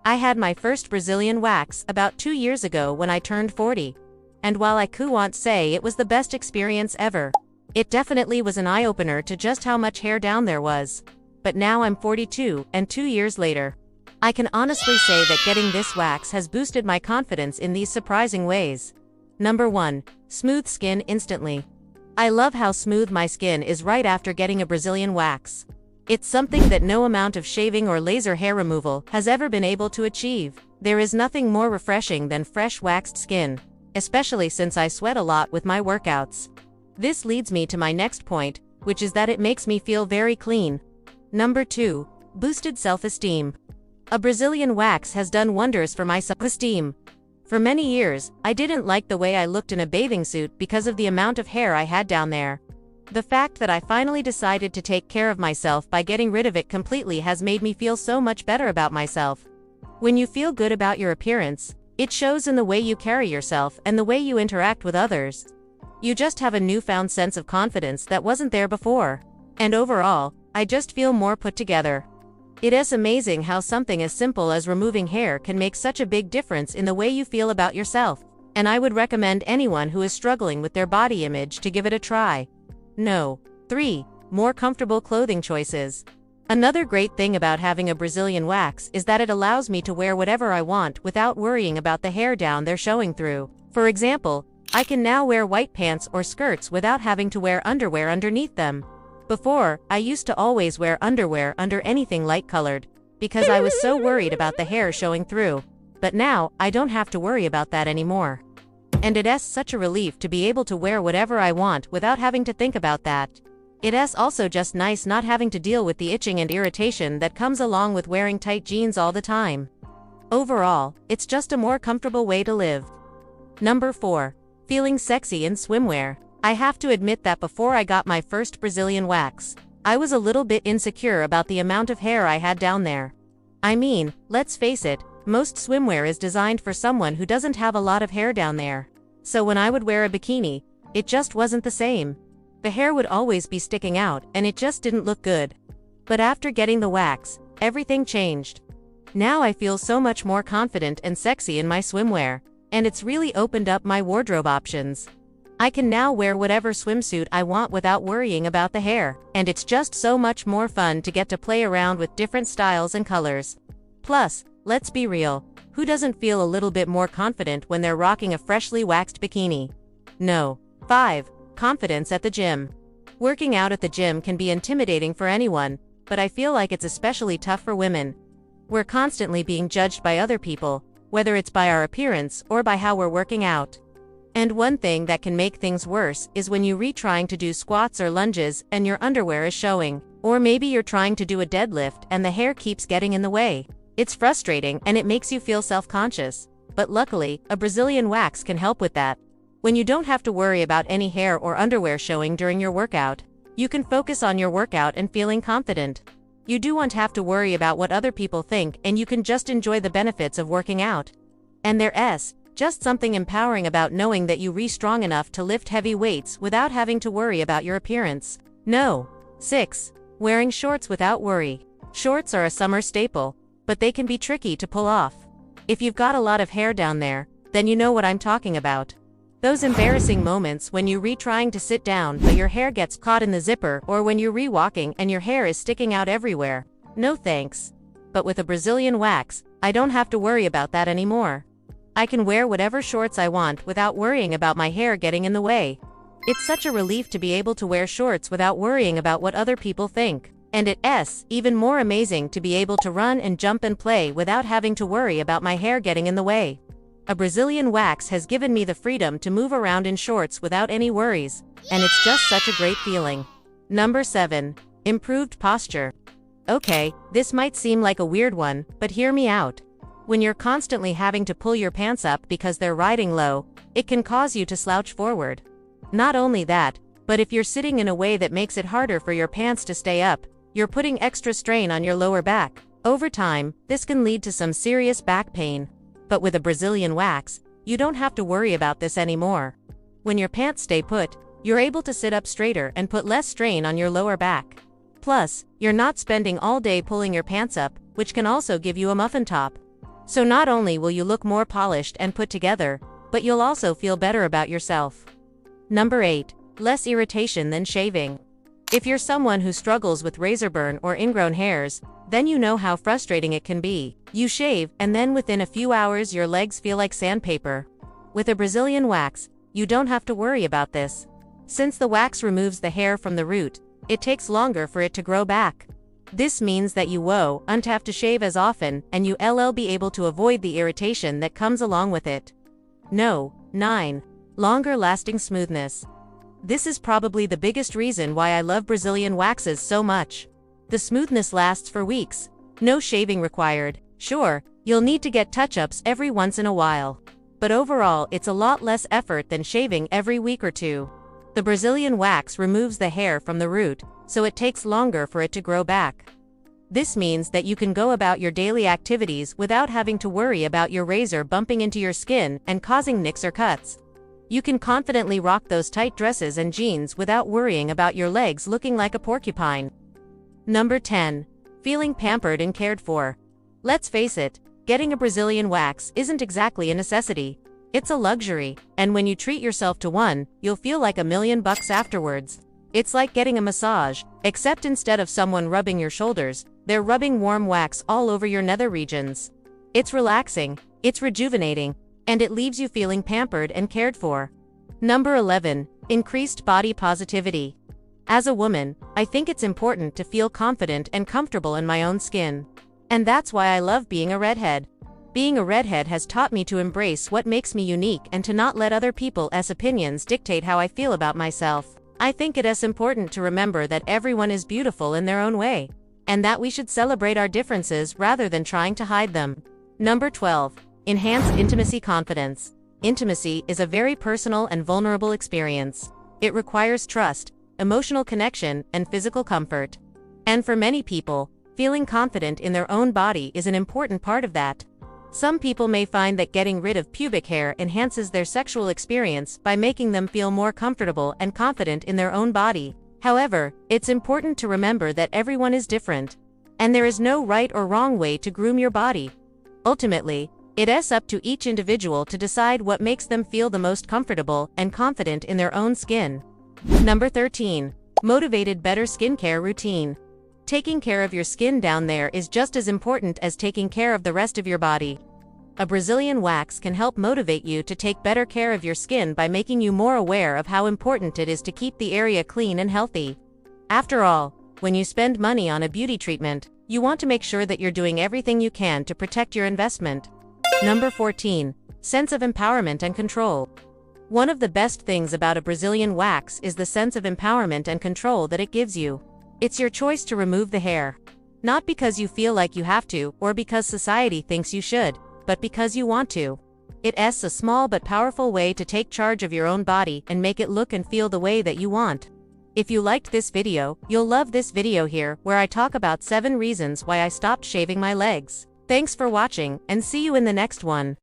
I had my first Brazilian wax about 2 years ago when I turned 40. And while I can't say it was the best experience ever, it definitely was an eye-opener to just how much hair down there was. But now I'm 42, and 2 years later, I can honestly say that getting this wax has boosted my confidence in these surprising ways. Number 1. Smooth skin instantly. I love how smooth my skin is right after getting a Brazilian wax. It's something that no amount of shaving or laser hair removal has ever been able to achieve. There is nothing more refreshing than fresh waxed skin, especially since I sweat a lot with my workouts. This leads me to my next point, which is that it makes me feel very clean. Number 2. Boosted self-esteem. A Brazilian wax has done wonders for my self-esteem. For many years, I didn't like the way I looked in a bathing suit because of the amount of hair I had down there. The fact that I finally decided to take care of myself by getting rid of it completely has made me feel so much better about myself. When you feel good about your appearance, it shows in the way you carry yourself and the way you interact with others. You just have a newfound sense of confidence that wasn't there before. And overall, I just feel more put together. It is amazing how something as simple as removing hair can make such a big difference in the way you feel about yourself, and I would recommend anyone who is struggling with their body image to give it a try. No. 3. More comfortable clothing choices. Another great thing about having a Brazilian wax is that it allows me to wear whatever I want without worrying about the hair down there showing through. For example, I can now wear white pants or skirts without having to wear underwear underneath them. Before, I used to always wear underwear under anything light-colored, because I was so worried about the hair showing through. But now, I don't have to worry about that anymore. And it is such a relief to be able to wear whatever I want without having to think about that. It is also just nice not having to deal with the itching and irritation that comes along with wearing tight jeans all the time. Overall, it's just a more comfortable way to live. Number 4. Feeling sexy in swimwear. I have to admit that before I got my first Brazilian wax, I was a little bit insecure about the amount of hair I had down there. I mean, let's face it, most swimwear is designed for someone who doesn't have a lot of hair down there. So when I would wear a bikini, it just wasn't the same. The hair would always be sticking out, and it just didn't look good. But after getting the wax, everything changed. Now I feel so much more confident and sexy in my swimwear, and it's really opened up my wardrobe options. I can now wear whatever swimsuit I want without worrying about the hair, and it's just so much more fun to get to play around with different styles and colors. Plus, let's be real, who doesn't feel a little bit more confident when they're rocking a freshly waxed bikini? No. 5. Confidence at the gym. Working out at the gym can be intimidating for anyone, but I feel like it's especially tough for women. We're constantly being judged by other people, whether it's by our appearance or by how we're working out. And one thing that can make things worse is when you're trying to do squats or lunges and your underwear is showing. Or maybe you're trying to do a deadlift and the hair keeps getting in the way. It's frustrating and it makes you feel self-conscious. But luckily, a Brazilian wax can help with that. When you don't have to worry about any hair or underwear showing during your workout, you can focus on your workout and feeling confident. You don't have to worry about what other people think, and you can just enjoy the benefits of working out. And there's just something empowering about knowing that you're strong enough to lift heavy weights without having to worry about your appearance. No. 6. Wearing shorts without worry. Shorts are a summer staple, but they can be tricky to pull off. If you've got a lot of hair down there, then you know what I'm talking about. Those embarrassing moments when you're trying to sit down but your hair gets caught in the zipper, or when you're walking and your hair is sticking out everywhere. No thanks. But with a Brazilian wax, I don't have to worry about that anymore. I can wear whatever shorts I want without worrying about my hair getting in the way. It's such a relief to be able to wear shorts without worrying about what other people think. And it's even more amazing to be able to run and jump and play without having to worry about my hair getting in the way. A Brazilian wax has given me the freedom to move around in shorts without any worries, and it's just such a great feeling. Number 7. Improved posture. Okay, this might seem like a weird one, but hear me out. When you're constantly having to pull your pants up because they're riding low, it can cause you to slouch forward. Not only that, but if you're sitting in a way that makes it harder for your pants to stay up, you're putting extra strain on your lower back. Over time, this can lead to some serious back pain. But with a Brazilian wax, you don't have to worry about this anymore. When your pants stay put, you're able to sit up straighter and put less strain on your lower back. Plus, you're not spending all day pulling your pants up, which can also give you a muffin top. So not only will you look more polished and put together, but you'll also feel better about yourself. Number 8. Less irritation than shaving. If you're someone who struggles with razor burn or ingrown hairs, then you know how frustrating it can be. You shave, and then within a few hours your legs feel like sandpaper. With a Brazilian wax, you don't have to worry about this. Since the wax removes the hair from the root, it takes longer for it to grow back. This means that you won't have to shave as often, and you'll be able to avoid the irritation that comes along with it. 9. Longer lasting smoothness. This is probably the biggest reason why I love Brazilian waxes so much. The smoothness lasts for weeks. No shaving required. Sure, you'll need to get touch-ups every once in a while. But overall, it's a lot less effort than shaving every week or two. The Brazilian wax removes the hair from the root, so it takes longer for it to grow back. This means that you can go about your daily activities without having to worry about your razor bumping into your skin and causing nicks or cuts. You can confidently rock those tight dresses and jeans without worrying about your legs looking like a porcupine. Number 10. Feeling pampered and cared for. Let's face it, getting a Brazilian wax isn't exactly a necessity. It's a luxury, and when you treat yourself to one, you'll feel like $1 million afterwards. It's like getting a massage, except instead of someone rubbing your shoulders, they're rubbing warm wax all over your nether regions. It's relaxing, it's rejuvenating, and it leaves you feeling pampered and cared for. Number 11. Increased body positivity. As a woman, I think it's important to feel confident and comfortable in my own skin. And that's why I love being a redhead. Being a redhead has taught me to embrace what makes me unique and to not let other people's opinions dictate how I feel about myself. I think it is important to remember that everyone is beautiful in their own way, and that we should celebrate our differences rather than trying to hide them. Number 12. Enhanced intimacy confidence. Intimacy is a very personal and vulnerable experience. It requires trust, emotional connection, and physical comfort. And for many people, feeling confident in their own body is an important part of that. Some people may find that getting rid of pubic hair enhances their sexual experience by making them feel more comfortable and confident in their own body. However, it's important to remember that everyone is different, and there is no right or wrong way to groom your body. Ultimately, it's up to each individual to decide what makes them feel the most comfortable and confident in their own skin. Number 13. Motivated better skincare routine. Taking care of your skin down there is just as important as taking care of the rest of your body. A Brazilian wax can help motivate you to take better care of your skin by making you more aware of how important it is to keep the area clean and healthy. After all, when you spend money on a beauty treatment, you want to make sure that you're doing everything you can to protect your investment. Number 14. Sense of empowerment and control. One of the best things about a Brazilian wax is the sense of empowerment and control that it gives you. It's your choice to remove the hair. Not because you feel like you have to, or because society thinks you should, but because you want to. It's a small but powerful way to take charge of your own body and make it look and feel the way that you want. If you liked this video, you'll love this video here, where I talk about 7 reasons why I stopped shaving my legs. Thanks for watching, and see you in the next one.